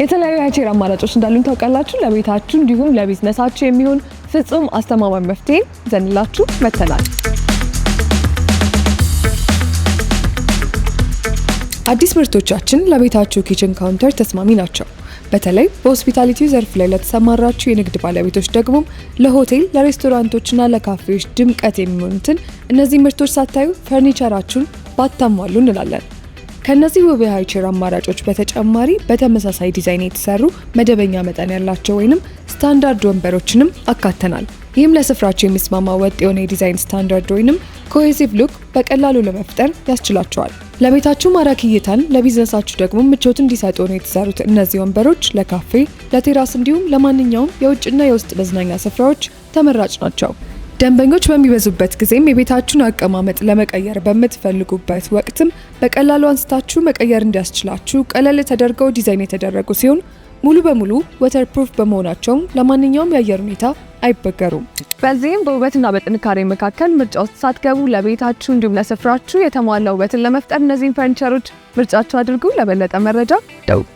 የተለያዩ የቼር አማራጮች እንዳሉን ታውቃላችሁ። ለቤታችሁ እንዲሁም ለቢዝነሳችሁ የሚሆን ፍጹም አስተማማኝ መፍትሄ ዘንላችሁ መተናል። አዲስ ምርቶቻችን ለቤታችሁ ኪችን ካውንተር ተስማሚ ናቸው። በተለይ በሆስፒታሊቲ ዘርፍ ላይ ለተሰማራችሁ የንግድ ባለቤቶች ደግሞ ለሆቴል፣ ለሬስቶራንቶችና ለካፌዎች ድምቀት የሚሆኑትን እነዚህ ምርቶች ሳታዩ ፈርኒቸራችሁን ባታሟሉ እንላለን። ከነዚህ ውብ የቼር አማራጮች በተጨማሪ በተመሳሳይ ዲዛይን የተሰሩ መደበኛ መጠን ያላቸው ወይንም ስታንዳርድ ወንበሮችንም አካተናል። ይህም ለስፍራችሁ የሚስማማ ወጥ የሆነ የዲዛይን ስታንዳርድ ወይንም ኮሄሲቭ ሉክ በቀላሉ ለመፍጠር ያስችላቸዋል። ለቤታችሁ ማራኪ እይታን፣ ለቢዝነሳችሁ ደግሞ ምቾት እንዲሰጡ ነው የተሰሩት እነዚህ ወንበሮች ለካፌ፣ ለቴራስ እንዲሁም ለማንኛውም የውጭና የውስጥ መዝናኛ ስፍራዎች ተመራጭ ናቸው። ደንበኞች በሚበዙበት ጊዜም የቤታችሁን አቀማመጥ ለመቀየር በምትፈልጉበት ወቅትም በቀላሉ አንስታችሁ መቀየር እንዲያስችላችሁ ቀለል ተደርገው ዲዛይን የተደረጉ ሲሆን ሙሉ በሙሉ ወተርፕሩፍ በመሆናቸው ለማንኛውም የአየር ሁኔታ አይበገሩም። በዚህም በውበትና በጥንካሬ መካከል ምርጫ ውስጥ ሳትገቡ ለቤታችሁ እንዲሁም ለስፍራችሁ የተሟላ ውበትን ለመፍጠር እነዚህን ፈርኒቸሮች ምርጫችሁ አድርጉ። ለበለጠ መረጃ ደውሉ።